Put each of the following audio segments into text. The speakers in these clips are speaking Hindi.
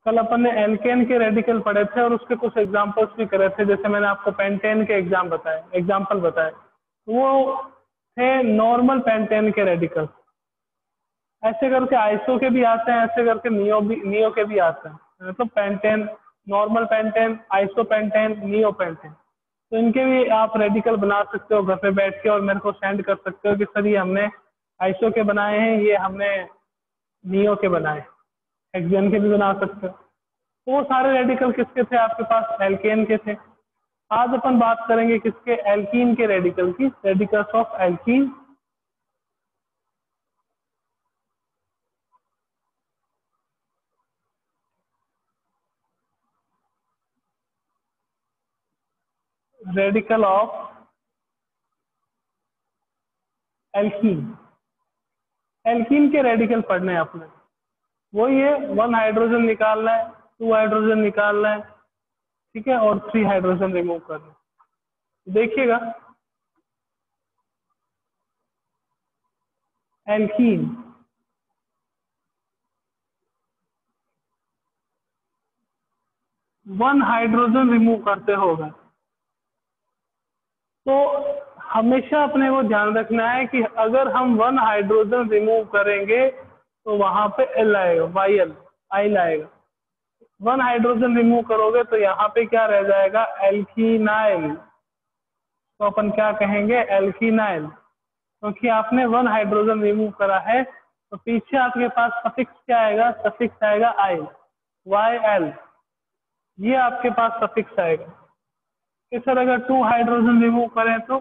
कल अपन ने एल्केन के रेडिकल पढ़े थे और उसके कुछ एग्जांपल्स भी करे थे, जैसे मैंने आपको पेंटेन के एग्जांपल बताए, वो थे नॉर्मल पेंटेन के रेडिकल। ऐसे करके आइसो के भी आते हैं, ऐसे करके नियो के भी आते हैं, मतलब pentane, normal pentane, iso pentane, neo pentane. तो इनके भी आप रेडिकल बना सकते हो घर पे बैठ के और मेरे को सेंड कर सकते हो कि सर ये हमने आइसो के बनाए हैं, ये हमने नियो के बनाए। हेक्सेन के भी बना सकते हो। तो वो सारे रेडिकल किसके थे आपके पास? एल्केन के थे। आज अपन बात करेंगे किसके? एल्कीन के रेडिकल की, radicals of alkene. Radical of alkene, alkene के रेडिकल पढ़ने हैं आपने। वही है, 1 हाइड्रोजन निकालना है, 2 हाइड्रोजन निकालना है, ठीक है, और 3 हाइड्रोजन रिमूव करना है। देखिएगा, एल्कीन, वन हाइड्रोजन रिमूव करते होगा तो हमेशा अपने को ध्यान रखना है कि अगर हम 1 हाइड्रोजन रिमूव करेंगे तो वहां पे एल आएगा, वाई आइल आएगा। 1 हाइड्रोजन रिमूव करोगे तो यहाँ पे क्या रह जाएगा? एल्कीनाइल। तो अपन क्या कहेंगे? एल्कीनाइल। क्योंकि आपने 1 हाइड्रोजन रिमूव करा है तो पीछे आपके पास सफिक्स क्या आएगा? सफिक्स आएगा आइल, वाई एल, ये आपके पास सफिक्स आएगा। कि सर अगर 2 हाइड्रोजन रिमूव करें तो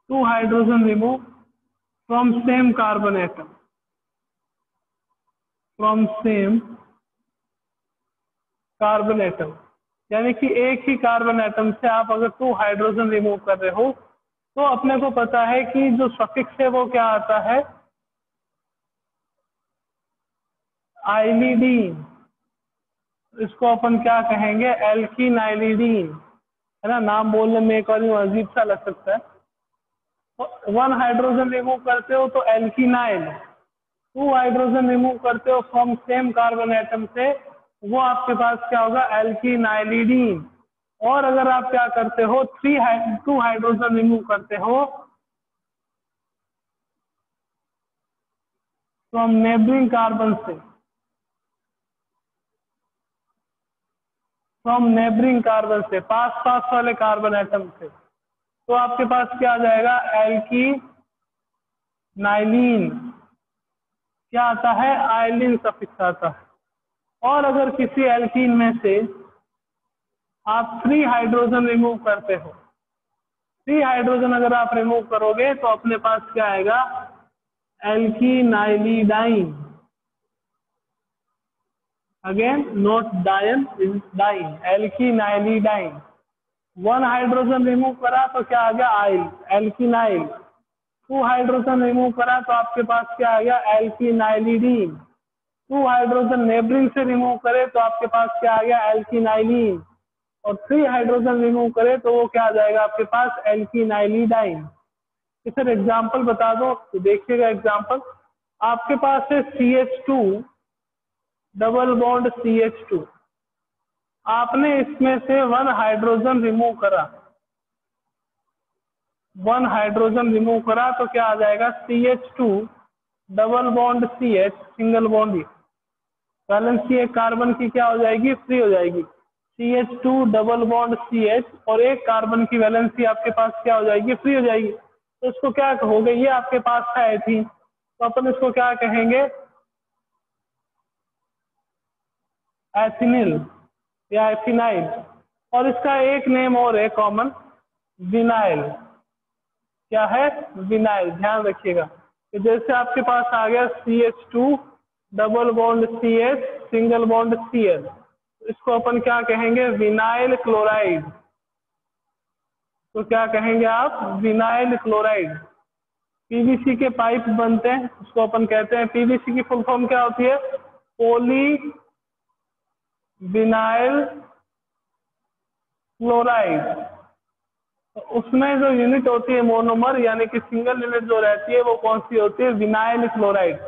2 hydrogen remove from same carbon atom, from same carbon atom, यानी कि एक ही कार्बन एटम से आप अगर 2 हाइड्रोजन रिमूव कर रहे हो तो अपने को पता है कि जो सफिक्स है वो क्या आता है? आइलिडीन। इसको अपन क्या कहेंगे? एल्कीनाइलिडीन, है ना। नाम बोलने में एक और अजीब सा लग सकता है। तो 1 हाइड्रोजन रिमूव करते हो तो एल्कीनाइल, 2 हाइड्रोजन रिमूव करते हो फ्रॉम सेम कार्बन एटम से, वो आपके पास क्या होगा? एल्कीनाइलिडीन। और अगर आप क्या करते हो, 2 हाइड्रोजन रिमूव करते हो फ्रॉम नेबरिंग कार्बन से, फ्रॉम नेबरिंग कार्बन से, पास पास वाले कार्बन एटम से, तो आपके पास क्या आ जाएगा? एल्कीनाइलिन। क्या आता है? आइलिन सफिक्स आता है। और अगर किसी एल्कीन में से आप 3 हाइड्रोजन रिमूव करते हो, 3 हाइड्रोजन अगर आप रिमूव करोगे तो अपने पास क्या आएगा? एल्कीनाइलिडाइन। अगेन नॉट डायन, इज डाइन, एल्कीनाइलिडाइन। 1 हाइड्रोजन रिमूव करा तो क्या आ गया? आइल, एल्कीनाइल। 2 हाइड्रोजन रिमूव करा तो आपके पास क्या आ गया? एल्कीनाइलिडीन। 2 हाइड्रोजन नेबरिंग से रिमूव करे तो आपके पास क्या आ गया? एल्कीनाइलिन। और 3 हाइड्रोजन रिमूव करे तो वो क्या आ जाएगा आपके पास? एल्कीनाइलिडाइन। सर एग्जाम्पल बता दो, तो देखिएगा एग्जाम्पल। आपके पास है CH2 डबल बॉन्ड CH2, आपने इसमें से 1 हाइड्रोजन रिमूव करा, 1 हाइड्रोजन रिमूव करा तो क्या आ जाएगा? CH2 double bond CH, single bond, balance की एक कार्बन की क्या हो जाएगी? फ्री हो जाएगी। CH2 डबल बॉन्ड CH और एक कार्बन की वैलेंसी आपके पास क्या हो जाएगी? फ्री हो जाएगी। तो इसको क्या कहोगे? ये आपके पास है एथीन, तो अपन इसको क्या कहेंगे? एथिनिल या एथिनाइल। और इसका एक नेम और है कॉमन, विनाइल। क्या है? विनाइल। ध्यान रखिएगा कि जैसे आपके पास आ गया CH2 double bond CH single bond Cl, इसको अपन क्या कहेंगे? Vinyl chloride. तो क्या कहेंगे आप? Vinyl chloride. पीवीसी के पाइप बनते हैं, उसको अपन कहते हैं, पीवीसी की फुल फॉर्म क्या होती है? Poly vinyl chloride. तो उसमें जो यूनिट होती है मोनोमर, यानी कि सिंगल यूनिट जो रहती है वो कौन सी होती है? Vinyl chloride.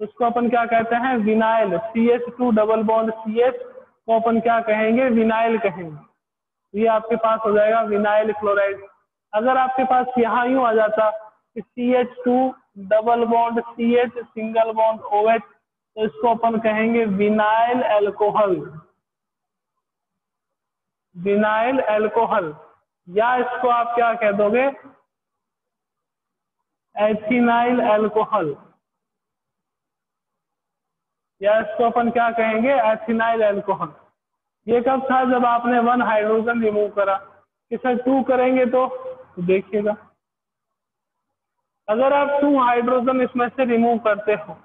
उसको अपन क्या कहते हैं, vinyl. CH2 double bond CH को अपन क्या कहेंगे, विनाइल कहेंगे। ये आपके पास हो जाएगा विनाइल क्लोराइड। अगर आपके पास यहाँ यूं आ जाता कि CH2 double bond CH single bond OH, तो इसको अपन कहेंगे विनाइल एल्कोहल, विनाइल एल्कोहल। या इसको आप क्या कह दोगे, एथिनाइल एल्कोहल, या इसको अपन क्या कहेंगे, एथिनाइल एल्कोहल। ये कब था, जब आपने 1 हाइड्रोजन रिमूव करा। इसे 2 करेंगे तो देखिएगा, अगर आप 2 हाइड्रोजन इसमें से रिमूव करते हो,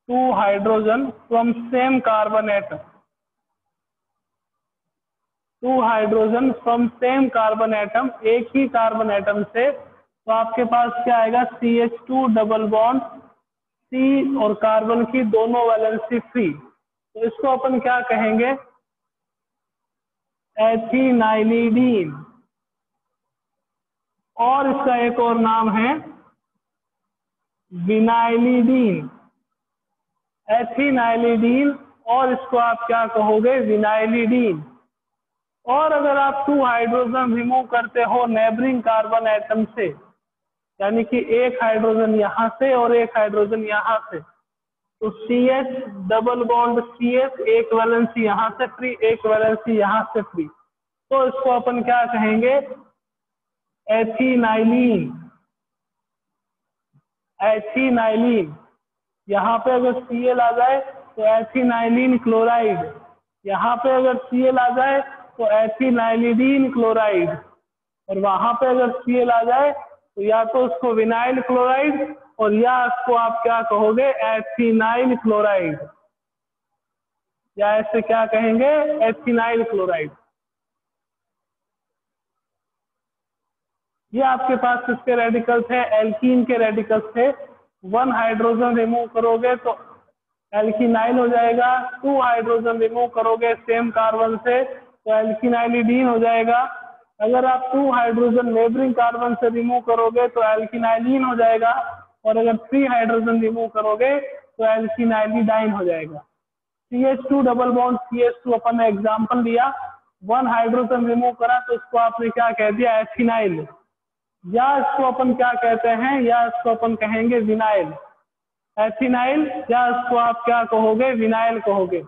2 hydrogen from same carbon atom, 2 hydrogen from same carbon atom, एक ही कार्बन एटम से, तो आपके पास क्या आएगा, CH2 डबल बॉन्ड C और कार्बन की दोनों वैलेंसी फ्री। तो इसको अपन क्या कहेंगे, एथिनाइलिडीन। और इसका एक और नाम है विनाइलिडीन, एथिनाइलिडीन, और इसको आप क्या कहोगे, विनाइलिडीन। और अगर आप 2 हाइड्रोजन रिमूव करते हो नेबरिंग कार्बन एटम से, यानी कि एक हाइड्रोजन यहाँ से और एक हाइड्रोजन यहाँ से, तो CH डबल बॉन्ड CH, एक वैलेंसी यहाँ से फ्री, एक वैलेंसी यहाँ से फ्री, तो इसको अपन क्या कहेंगे, एथिनाइलिन, एथिनाइलिन। यहाँ पे अगर Cl आ जाए तो एथिनाइलिन क्लोराइड, यहाँ पे अगर Cl आ जाए तो एथिनाइलिडीन क्लोराइड, और वहां पे अगर Cl आ जाए तो या तो उसको विनाइल क्लोराइड, और या इसको आप क्या कहोगे, एथिनाइल क्लोराइड, या ऐसे क्या कहेंगे, एथिनाइल क्लोराइड। ये आपके पास किसके रेडिकल्स है, एल्कीन के रेडिकल्स थे। 1 हाइड्रोजन रिमूव करोगे तो एल्कीनाइल हो जाएगा, 2 हाइड्रोजन रिमूव करोगे सेम कार्बन से तो एल्कीनाइलिडीन हो जाएगा। अगर आप 2 हाइड्रोजन नेबरिंग कार्बन से रिमूव करोगे तो एल्कीनाइलिन हो जाएगा, और अगर 3 हाइड्रोजन रिमूव करोगे तो एल्कीनाइलिडाइन हो जाएगा। CH2 डबल बॉन्ड CH2 अपन ने एग्जाम्पल लिया, 1 हाइड्रोजन रिमूव करा तो इसको आपने क्या कह दिया, एथिनाइल, या इसको अपन क्या कहते हैं, या इसको अपन कहेंगे विनाइल, एथिनाइल, या इसको आप क्या कहोगे, विनाइल कहोगे।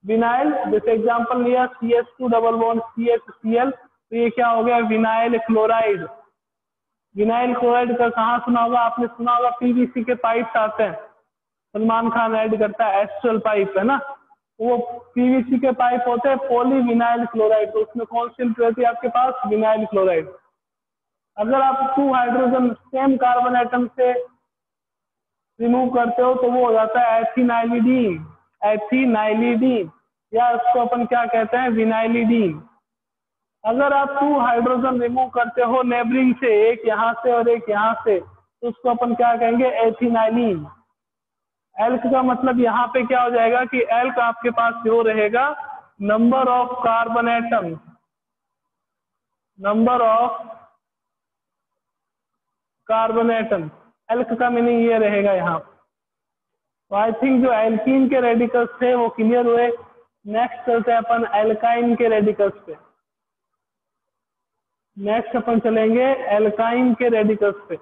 विनाइल, जैसे एग्जांपल लिया CH2 डबल बॉन्ड CHCl, तो ये क्या हो गया, विनाइल क्लोराइड। विनाइल क्लोराइड का कहाँ सुना होगा आपने, सुना होगा PVC के पाइप्स आते हैं, सलमान खान ऐड करता है, एस्ट्रल पाइप है ना, वो PVC के पाइप होते हैं, पॉली विनाइल क्लोराइड, तो उसमें कौन सी रहती है आपके पास, विनाइल क्लोराइड। अगर आप 2 हाइड्रोजन सेम कार्बन एटम से रिमूव करते हो तो वो हो जाता है एथिनाइलिडीन, एथिनाइलिडीन, या उसको अपन क्या कहते हैं, विनाइलिडीन। अगर आप 2 हाइड्रोजन रिमूव करते हो नेबरिंग से, एक यहाँ से और एक यहाँ से, तो उसको अपन क्या कहेंगे, एथिनाइलिन। एल्क का मतलब यहाँ पे क्या हो जाएगा कि एल्क आपके पास जो रहेगा, number of carbon atom, number of carbon atom, elk का मीनिंग ये रहेगा यहाँ। तो आई थिंक जो एल्कीन के रेडिकल्स थे वो क्लियर हुए। नेक्स्ट चलते हैं अपन एल्काइन के रेडिकल्स पे। नेक्स्ट अपन चलेंगे एल्काइन के रेडिकल्स पे।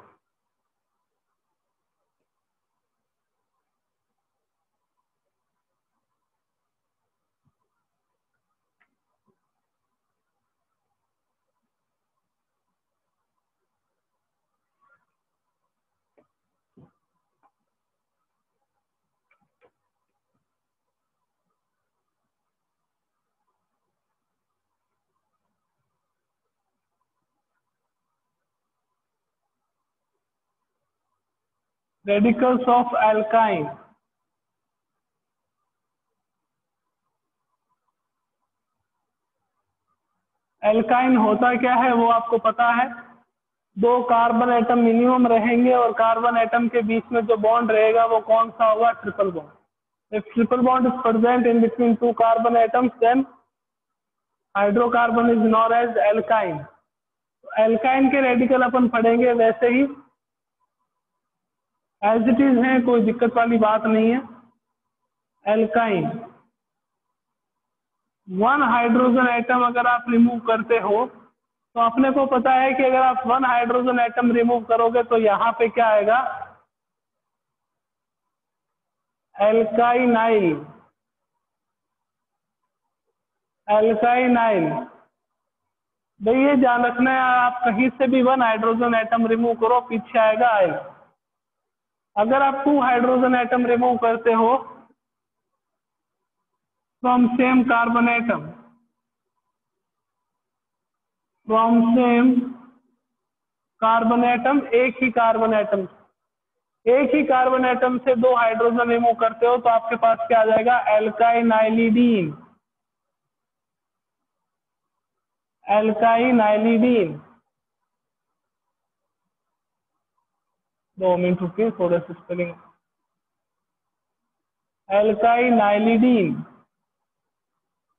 Radicals of alkyne. एल्काइन होता क्या है वो आपको पता है, 2 कार्बन एटम मिनिमम रहेंगे और कार्बन एटम के बीच में जो बॉन्ड रहेगा वो कौन सा होगा, triple bond. If triple bond is present in between 2 carbon atoms then hydrocarbon is known as alkyne. Alkyne के रेडिकल अपन पढ़ेंगे वैसे ही एज इट इज है, कोई दिक्कत वाली बात नहीं है। एल्काइन, वन हाइड्रोजन एटम अगर आप रिमूव करते हो तो अपने को पता है कि अगर आप वन हाइड्रोजन एटम रिमूव करोगे तो यहाँ पे क्या आएगा, एल्काइनाइल। एल्काइनाइल भाई ये ध्यान रखना है, आप कहीं से भी वन हाइड्रोजन एटम रिमूव करो पीछे आएगा आइल। अगर आप टू हाइड्रोजन एटम रिमूव करते हो from same carbon atom, from same carbon atom, एक ही कार्बन एटम, एक ही कार्बन एटम से दो हाइड्रोजन रिमूव करते हो तो आपके पास क्या आ जाएगा, एल्काइनाइलिडीन। एल्काइनाइलिडीन, 2 मिनट रुकिए, थोड़ा सा स्पेलिंग। एल्काइनाइलिडीन,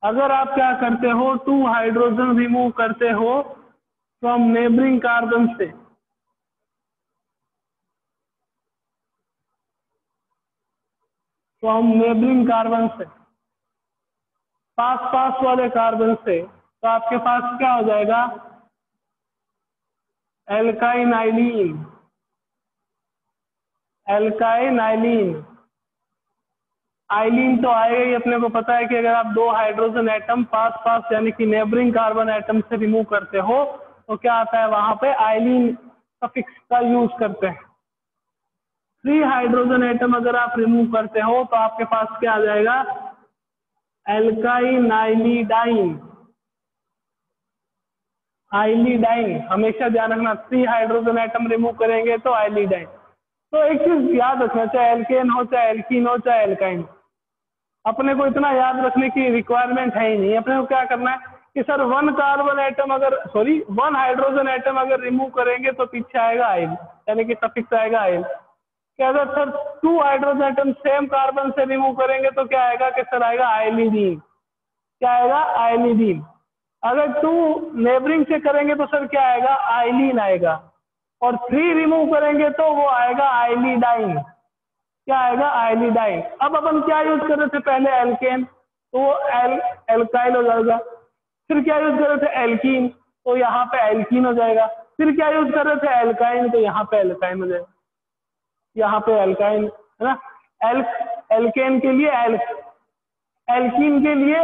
अगर आप क्या करते हो, टू हाइड्रोजन रिमूव करते हो फ्रॉम नेबरिंग कार्बन से, फ्रॉम नेबरिंग कार्बन से, पास पास वाले कार्बन से, तो आपके पास क्या हो जाएगा, एल्काइनाइलिन। एल्काइनाइलिन, आइलिन तो आएगा ही, अपने को पता है कि अगर आप दो हाइड्रोजन एटम पास पास यानी कि नेबरिंग कार्बन एटम से रिमूव करते हो तो क्या आता है, वहां पे आइलिन सफिक्स का यूज करते हैं। 3 हाइड्रोजन एटम अगर आप रिमूव करते हो तो आपके पास क्या आ जाएगा, एल्काइनाइलिडाइन। आइलिडाइन, हमेशा ध्यान रखना, 3 हाइड्रोजन एटम रिमूव करेंगे तो आइलिडाइन। तो एक चीज याद रखना, चाहे एल्केन हो, चाहे एल्कीन हो, चाहे एल्काइन, अपने को इतना याद रखने की रिक्वायरमेंट है ही नहीं। अपने को क्या करना है कि सर वन कार्बन एटम अगर, सॉरी वन हाइड्रोजन एटम अगर रिमूव करेंगे तो पीछे आएगा आइल, यानी कि सफिक्स आएगा आइल। क्या अगर sir 2 hydrogen atom same carbon से रिमूव करेंगे तो क्या आएगा कि सर आएगा आइलिडीन। क्या आएगा, आइलिडीन। अगर 2 नेबरिंग से करेंगे तो सर क्या आएगा, आइलिन आएगा। और 3 रिमूव करेंगे तो वो आएगा आइलिडाइन। क्या आएगा, आइलिडाइन। अब अपन क्या यूज कर रहे थे पहले, एल्केन, तो वो एल्काइल हो जाएगा। फिर क्या यूज कर रहे थे, एल्कीन, तो यहाँ पे एल्कीन हो जाएगा। फिर क्या यूज कर रहे थे, एल्काइन, तो यहाँ पे एल्काइन हो जाएगा। यहाँ पे एल्काइन है ना, एल्केन के लिए एल्कीन के लिए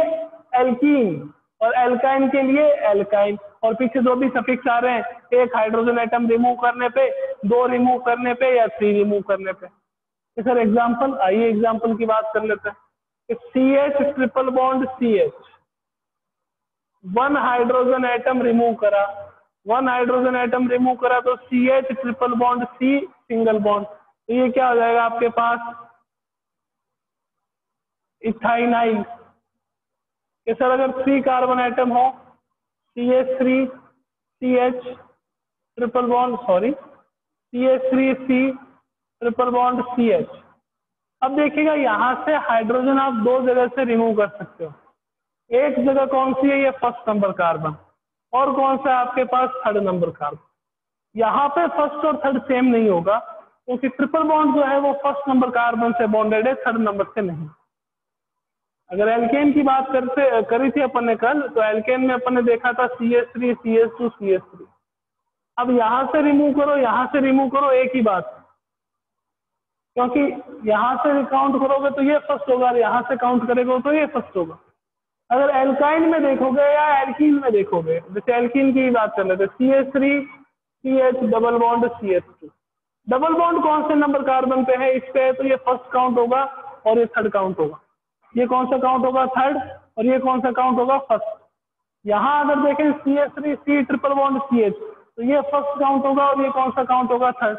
एल्कीन, और एल्काइन के लिए एल्काइन। और पीछे जो भी सफिक्स आ रहे हैं, एक हाइड्रोजन एटम रिमूव करने पे, 2 रिमूव करने पे, या 3 रिमूव करने पे। तो सर एग्जाम्पल, आइए एग्जाम्पल की बात कर लेते हैं। CH triple bond CH, 1 hydrogen atom remove करा, 1 हाइड्रोजन एटम रिमूव करा तो CH triple bond C single bond, तो ये क्या हो जाएगा आपके पास, इथाइनाइल। कि सर अगर 3 कार्बन एटम हो, CH3 CH triple bond, sorry CH3C triple bond CH। अब देखिएगा यहाँ से हाइड्रोजन आप 2 जगह से रिमूव कर सकते हो। एक जगह कौन सी है, ये फर्स्ट नंबर कार्बन, और कौन सा आपके पास, थर्ड नंबर कार्बन। यहाँ पे फर्स्ट और थर्ड सेम नहीं होगा, क्योंकि ट्रिपल बॉन्ड जो है वो फर्स्ट नंबर कार्बन से बॉन्डेड है, थर्ड नंबर से नहीं। अगर एल्केन की बात करी थी अपन ने कल, तो एल्केन में अपन ने देखा था CH3 CH2 CH3। अब यहाँ से रिमूव करो, यहाँ से रिमूव करो, एक ही बात, क्योंकि यहाँ से काउंट करोगे तो ये फर्स्ट होगा, और यहाँ से काउंट करेगा तो ये फर्स्ट होगा। अगर एल्काइन में देखोगे या एल्कीन में देखोगे, जैसे एल्कीन की बात कर लेते, CH3 CH double bond CH2, double bond कौन से नंबर कार्बन पे है, इस पे है, तो ये फर्स्ट काउंट होगा और ये थर्ड काउंट होगा। ये कौन सा काउंट होगा, थर्ड, और ये कौन सा काउंट होगा, फर्स्ट। यहाँ अगर देखें CH3 C triple bond CH, तो ये फर्स्ट काउंट होगा और ये कौन सा काउंट होगा, थर्ड।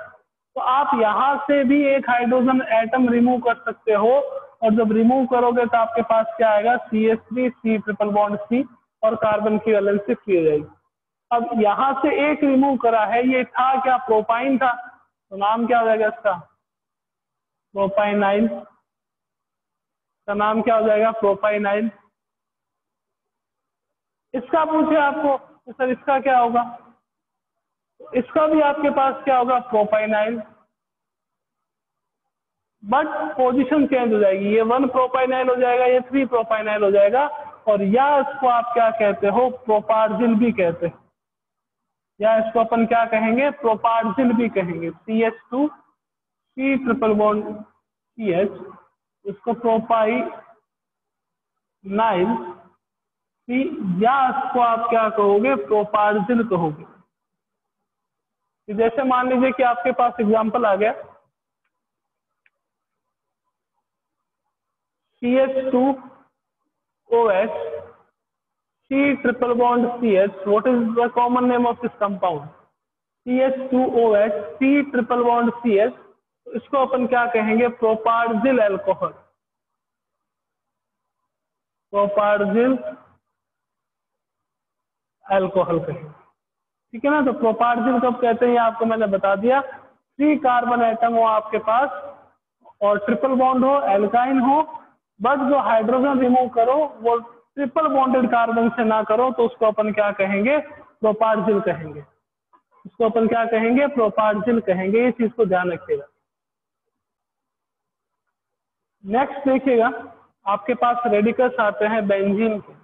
तो आप यहाँ से भी एक हाइड्रोजन एटम रिमूव कर सकते हो, और जब रिमूव करोगे तो आपके पास क्या आएगा, CH3 C triple bond C, और कार्बन की वैलेंसी फ्री हो जाएगी। अब यहाँ से एक रिमूव करा है, ये था क्या, प्रोपाइन था, तो नाम क्या हो जाएगा इसका, प्रोपाइनाइल का नाम क्या हो जाएगा, प्रोपाइनाइल। इसका पूछे आपको तो सर इसका क्या होगा, इसका भी आपके पास क्या होगा, प्रोपाइनाइल। बट पोजीशन चेंज हो जाएगी, ये 1 प्रोपाइनाइल हो जाएगा, ये 3 प्रोपाइनाइल हो जाएगा। और या इसको आप क्या कहते हो, प्रोपार्जिल भी कहते हैं, या इसको अपन क्या कहेंगे, प्रोपार्जिल भी कहेंगे। CH2 C triple bond CH, इसको प्रोपाइनाइल C, या इसको आप क्या कहोगे, प्रोपार्जिल कहोगे। जैसे मान लीजिए कि आपके पास एग्जांपल आ गया, CH2OH C triple bond CH. What is the common name of this compound? CH2OH C triple bond CH. इसको अपन क्या कहेंगे, प्रोपार्जिल अल्कोहल, प्रोपार्जिल अल्कोहल कहेंगे। ठीक है ना। तो प्रोपार्जिल कब कहते हैं, ये आपको मैंने बता दिया। 3 कार्बन एटम हो आपके पास और ट्रिपल बॉन्ड हो, एल्काइन हो, बट जो हाइड्रोजन रिमूव करो वो ट्रिपल बॉन्डेड कार्बन से ना करो, तो उसको अपन क्या कहेंगे, प्रोपार्जिल कहेंगे। उसको अपन क्या कहेंगे, प्रोपार्जिल कहेंगे। ये चीज को ध्यान रखिएगा। नेक्स्ट देखिएगा, आपके पास रेडिकल्स आते हैं बेंजीन के।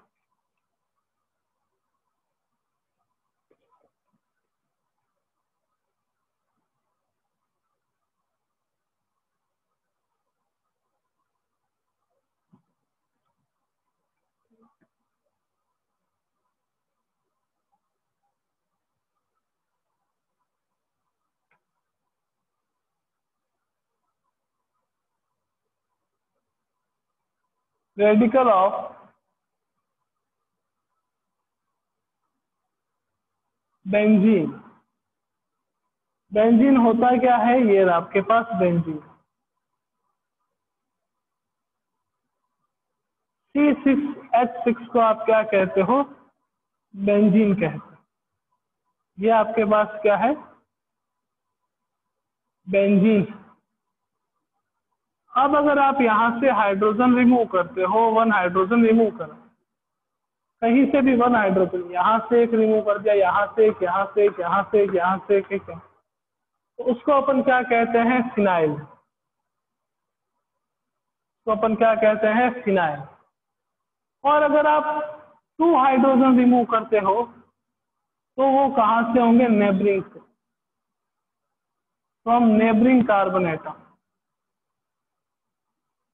Radical of benzene. बेंजीन होता क्या है, ये आपके पास बेंजीन C6H6 को आप क्या कहते हो, बेंजीन कहते हैं। ये आपके पास क्या है, बेंजीन। अब अगर आप यहां से हाइड्रोजन रिमूव करते हो, 1 हाइड्रोजन रिमूव करा, कहीं से भी 1 हाइड्रोजन, यहां से एक रिमूव कर दिया, यहां से एक, यहां से एक, यहां से एक, यहां से एक, तो उसको अपन क्या कहते हैं, फिनाइल। तो अपन क्या कहते हैं, फिनाइल। और अगर आप 2 हाइड्रोजन रिमूव करते हो तो वो कहां से होंगे, नेबरिंग से, फ्रॉम नेबरिंग कार्बन एटम,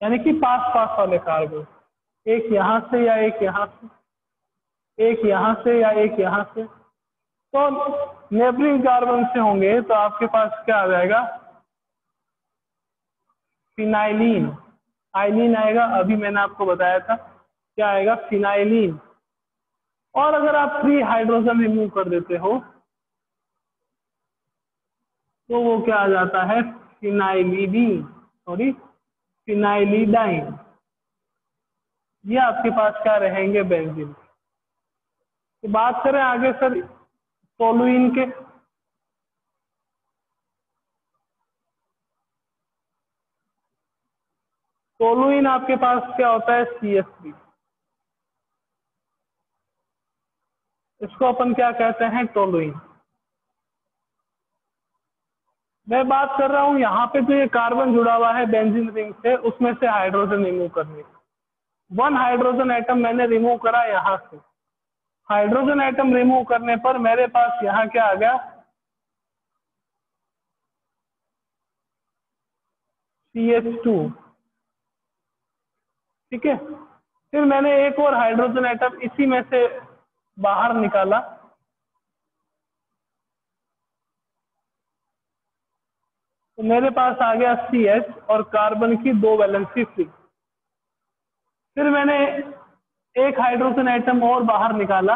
यानी कि पास पास वाले कार्बन, एक यहां से या एक यहां से, एक यहां से या एक यहां से। तो नेबरिंग कार्बन से होंगे तो आपके पास क्या आ जाएगा, फिनाइलिन। आइलिन आएगा, अभी मैंने आपको बताया था क्या आएगा, फिनाइलिन। और अगर आप 3 हाइड्रोजन रिमूव कर देते हो तो वो क्या आ जाता है, फिनाइलिडीन, सॉरी फिनाइलिडाइन। ये आपके पास क्या रहेंगे, बेंजीन। तो बात करें आगे सर टोलुइन के। टोलुइन आपके पास क्या होता है, CH3। इसको अपन क्या कहते हैं, टोलुइन। मैं बात कर रहा हूं यहाँ पे जो ये कार्बन जुड़ा हुआ है बेंजीन रिंग से, उसमें से हाइड्रोजन रिमूव करने। 1 हाइड्रोजन एटम मैंने रिमूव करा यहां से, हाइड्रोजन एटम रिमूव करने पर मेरे पास यहाँ क्या आ गया, CH2। ठीक है। फिर मैंने एक और हाइड्रोजन एटम इसी में से बाहर निकाला, तो मेरे पास आ गया CH और कार्बन की 2 वैलेंसी फ्री। फिर मैंने एक हाइड्रोजन एटम और बाहर निकाला,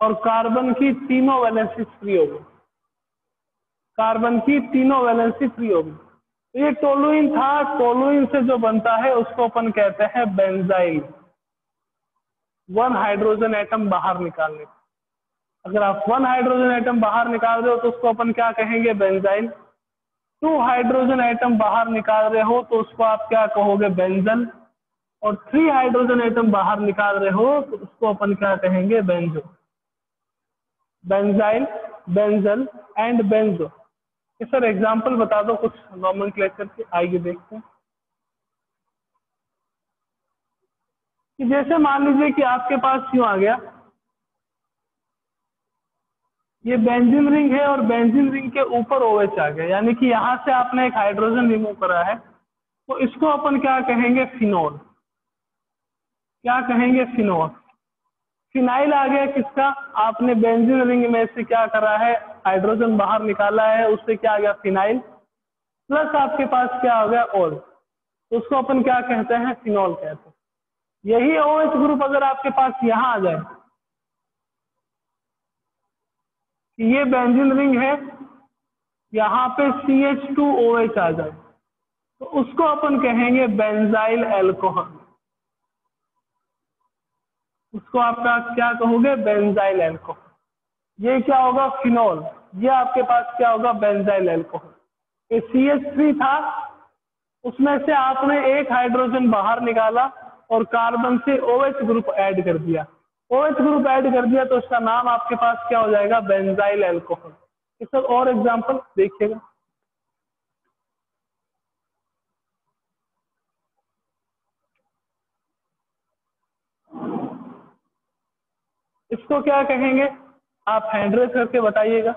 और कार्बन की तीनों वैलेंसी फ्री हो गई, कार्बन की तीनों वैलेंसी फ्री हो गई। तो ये टोलुइन था। टोलुइन से जो बनता है उसको अपन कहते हैं बेंजाइल। 1 हाइड्रोजन एटम बाहर निकालने, अगर आप 1 हाइड्रोजन एटम बाहर निकाल रहे हो तो उसको अपन क्या कहेंगे, बेंजाइल। 2 हाइड्रोजन एटम बाहर निकाल रहे हो तो उसको आप क्या कहोगे, बेंजन। और 3 हाइड्रोजन एटम बाहर निकाल रहे हो तो उसको अपन क्या कहेंगे, benzo, benzyl. Benzal and benzo. Sir example बता दो कुछ नॉमेनक्लेचर के, आइए देखते हैं। कि जैसे मान लीजिए कि आपके पास यूं आ गया, ये बेंजीन रिंग है और बेंजीन रिंग के ऊपर OH आ गया, यानी कि यहाँ से आपने एक हाइड्रोजन रिमूव करा है, तो इसको अपन क्या कहेंगे, फिनोल। क्या कहेंगे, फिनोल। फिनाइल आ गया किसका, आपने बेंजीन रिंग में से क्या करा है, हाइड्रोजन बाहर निकाला है, उससे क्या आ गया, फिनाइल, प्लस आपके पास क्या हो गया, ओल, तो उसको अपन क्या कहते हैं, फिनोल कहते हैं। यही OH ग्रुप अगर आपके पास यहाँ आ जाए, ये बेंजीन रिंग है, यहाँ पे CH2OH आ जाए, तो उसको अपन कहेंगे बेंजाइल एल्कोहल। उसको आपका क्या कहोगे, बेंजाइल एल्कोहल। ये क्या होगा, फिनोल। ये आपके पास क्या होगा, बेंजाइल एल्कोहल। ये CH3 था, उसमें से आपने एक हाइड्रोजन बाहर निकाला और कार्बन से OH ग्रुप ऐड कर दिया। OH ग्रुप ऐड कर दिया तो उसका नाम आपके पास क्या हो जाएगा, बेंजाइल एल्कोहल। इसका और एग्जांपल देखिएगा। इसको क्या कहेंगे, आप हैंड रेस करके बताइएगा।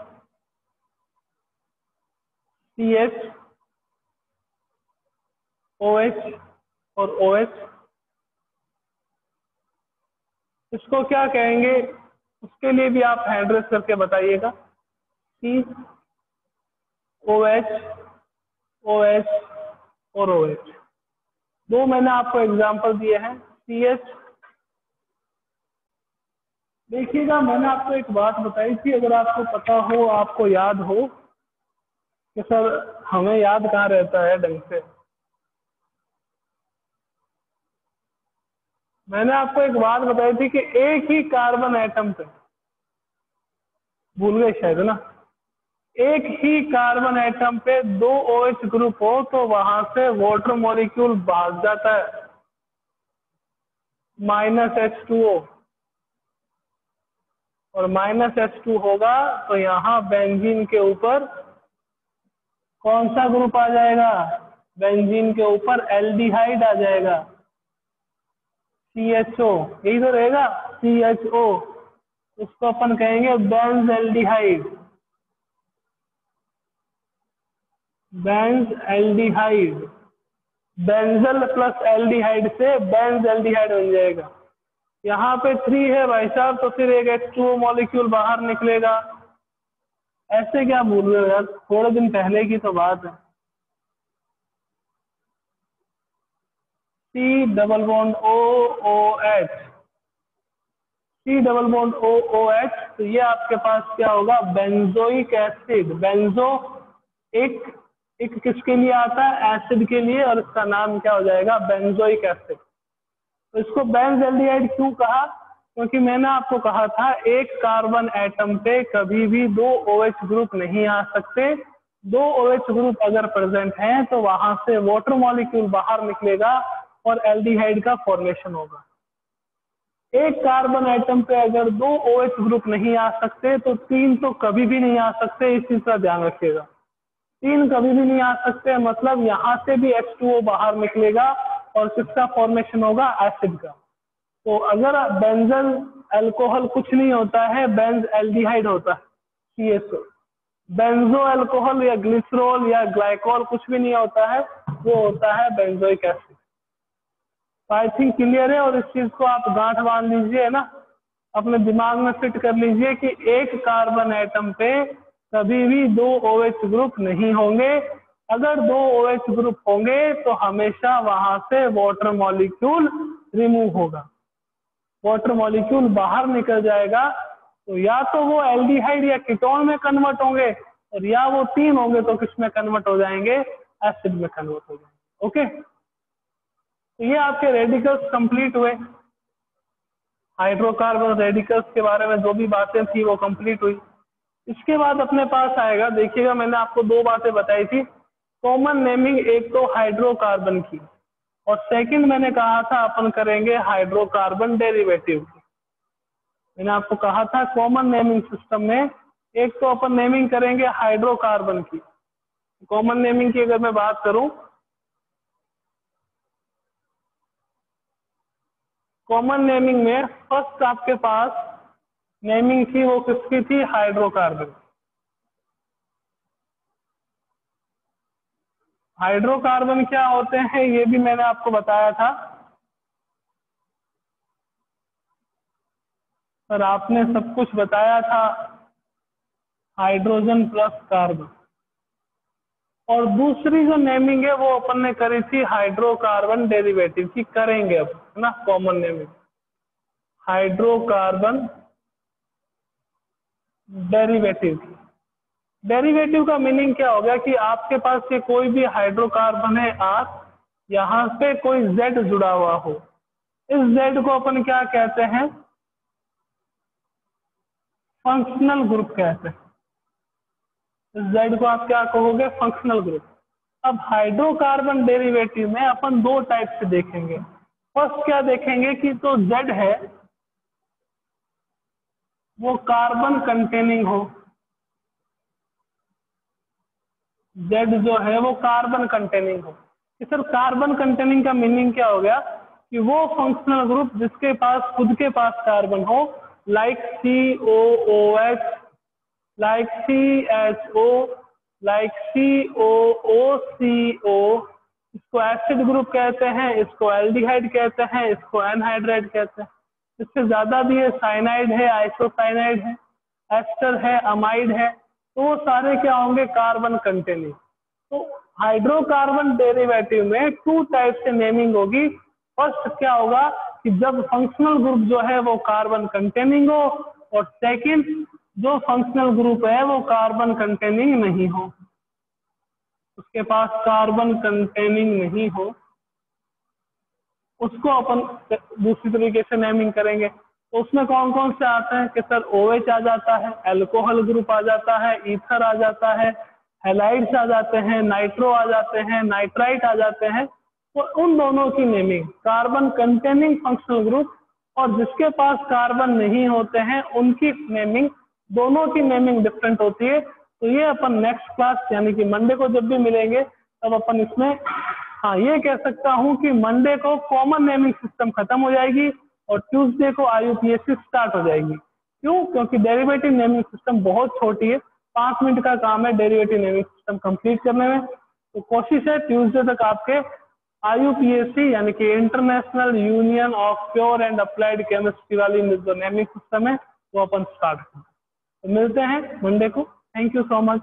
CH OH और OH, इसको क्या कहेंगे, उसके लिए भी आप हैंड रेस करके बताइएगा। C OH OH और OH, दो मैंने आपको एग्जांपल दिए हैं। CH, देखिएगा मैंने आपको एक बात बताई थी, अगर आपको पता हो, आपको याद हो कि सर हमें याद कहाँ रहता है ढंग से, मैंने आपको एक बात बताई थी कि एक ही कार्बन एटम पे, भूल गए शायद ना, एक ही कार्बन एटम पे दो OH ग्रुप हो तो वहां से वाटर मॉलिक्यूल भाग जाता है, -H2O, और -H2 होगा तो यहाँ बेंजीन के ऊपर कौन सा ग्रुप आ जाएगा, बेंजीन के ऊपर एल्डिहाइड आ जाएगा, CHO, यही तो रहेगा, CHO। उसको अपन कहेंगे Benz aldehyde. Benz aldehyde, benzyl plus aldehyde से बेंज एल्डिहाइड बन जाएगा। यहाँ पे 3 है भाई साहब, तो फिर एक H2O मॉलिक्यूल बाहर निकलेगा। ऐसे क्या भूल रहे हो यार, थोड़े दिन पहले की तो बात है। C double bond OOH, C double bond OOH, तो ये आपके पास क्या होगा, बेंजोइक एसिड। बेंजो एक किसके लिए आता है, एसिड के लिए, और इसका नाम क्या हो जाएगा, बेंजोइक एसिड। तो इसको बेंज एल्डिहाइड क्यों कहा, क्योंकि मैंने आपको कहा था एक कार्बन एटम पे कभी भी दो OH ग्रुप नहीं आ सकते। दो OH ग्रुप अगर प्रेजेंट हैं तो वहां से वाटर मॉलिक्यूल बाहर निकलेगा और एल्डिहाइड का फॉर्मेशन होगा। एक कार्बन एटम पे अगर दो OH ग्रुप नहीं आ सकते तो 3 तो कभी भी नहीं आ सकते, इस चीज का ध्यान रखिएगा। 3 कभी भी नहीं आ सकते, मतलब यहाँ से भी H2O बाहर निकलेगा और किसका फॉर्मेशन होगा, एसिड का। तो अगर बेंजल अल्कोहल कुछ नहीं होता है, बेंज एल्डिहाइड होता है, CSO। बेंजो अल्कोहल या ग्लिसरॉल या ग्लाइकोल कुछ भी नहीं होता है, वो होता है benzoic acid. I think clear है, और इस चीज को आप गांठ बांध लीजिए ना, अपने दिमाग में फिट कर लीजिए कि एक कार्बन एटम पे कभी भी दो OH ग्रुप नहीं होंगे। अगर दो OH ग्रुप होंगे तो हमेशा वहां से वाटर मॉलिक्यूल रिमूव होगा, वाटर मॉलिक्यूल बाहर निकल जाएगा। तो या तो वो एल्डिहाइड या कीटोन में कन्वर्ट होंगे, और या वो 3 होंगे तो किस में कन्वर्ट हो जाएंगे, एसिड में कन्वर्ट हो जाएंगे। ओके, तो ये आपके रेडिकल्स कंप्लीट हुए। हाइड्रोकार्बन रेडिकल्स के बारे में जो भी बातें थी वो कंप्लीट हुई। इसके बाद अपने पास आएगा, देखिएगा मैंने आपको 2 बातें बताई थी, कॉमन नेमिंग एक तो हाइड्रोकार्बन की, और सेकंड मैंने कहा था अपन करेंगे हाइड्रोकार्बन डेरिवेटिव की। मैंने आपको कहा था कॉमन नेमिंग सिस्टम में एक तो अपन नेमिंग करेंगे हाइड्रोकार्बन की। कॉमन नेमिंग की अगर मैं बात करूं, कॉमन नेमिंग में फर्स्ट आपके पास नेमिंग थी वो किसकी थी? हाइड्रोकार्बन। हाइड्रोकार्बन क्या होते हैं ये भी मैंने आपको बताया था, पर आपने सब कुछ बताया था हाइड्रोजन प्लस कार्बन। और दूसरी जो नेमिंग है वो अपन ने करी थी हाइड्रोकार्बन डेरिवेटिव की, करेंगे अब, है ना। कॉमन नेमिंग हाइड्रोकार्बन डेरिवेटिव की। डेरिवेटिव का मीनिंग क्या हो गया कि आपके पास ये कोई भी हाइड्रोकार्बन है R, यहाँ पे कोई Z जुड़ा हुआ हो, इस Z को अपन क्या कहते हैं? फंक्शनल ग्रुप कहते हैं। इस Z को आप क्या कहोगे? Functional group. अब हाइड्रोकार्बन डेरिवेटिव में अपन दो टाइप से देखेंगे। फर्स्ट क्या देखेंगे कि तो Z है वो कार्बन कंटेनिंग हो। Z जो है वो कार्बन कंटेनिंग हो। कि सर कार्बन कंटेनिंग का मीनिंग क्या हो गया? कि वो फंक्शनल ग्रुप जिसके पास खुद के पास कार्बन हो, like COOH, like CHO, like COOCO। इसको एसिड ग्रुप कहते हैं, इसको एल्डिहाइड कहते हैं, इसको एनहाइड्राइड कहते हैं। इससे ज्यादा भी है, साइनाइड है, आइसोसाइनाइड है, एस्टर है, अमाइड है, तो वो सारे क्या होंगे? Carbon containing. तो हाइड्रोकार्बन डेरिवेटिव में टू टाइप से नेमिंग होगी। फर्स्ट क्या होगा कि जब फंक्शनल ग्रुप जो है वो कार्बन कंटेनिंग हो, और सेकंड जो फंक्शनल ग्रुप है वो कार्बन कंटेनिंग नहीं हो, उसके पास कार्बन कंटेनिंग नहीं हो, उसको अपन दूसरी तरीके से नेमिंग करेंगे। तो उसमें कौन कौन से आते हैं? कि सर OH आ जाता है, अल्कोहल ग्रुप आ जाता है, ईथर आ जाता है, हेलाइड्स आ जाते हैं, नाइट्रो आ जाते हैं, नाइट्राइट आ जाते हैं। तो उन दोनों की naming carbon containing functional group और जिसके पास कार्बन नहीं होते हैं उनकी नेमिंग, दोनों की नेमिंग डिफरेंट होती है। तो ये अपन नेक्स्ट क्लास यानी कि मंडे को जब भी मिलेंगे तब अपन इसमें, हाँ ये कह सकता हूँ कि मंडे को कॉमन नेमिंग सिस्टम खत्म हो जाएगी और ट्यूसडे को IUPAC स्टार्ट हो जाएगी। क्यों? क्योंकि डेरिवेटिव नेमिंग सिस्टम बहुत छोटी है, 5 मिनट का काम है डेरिवेटिव नेमिंग सिस्टम कंप्लीट करने में। तो कोशिश है ट्यूसडे तक आपके IUPAC यानी कि international union of pure and applied chemistry वाली जो नेमिंग सिस्टम है वो अपन स्टार्ट करें। तो मिलते हैं मंडे को। Thank you so much.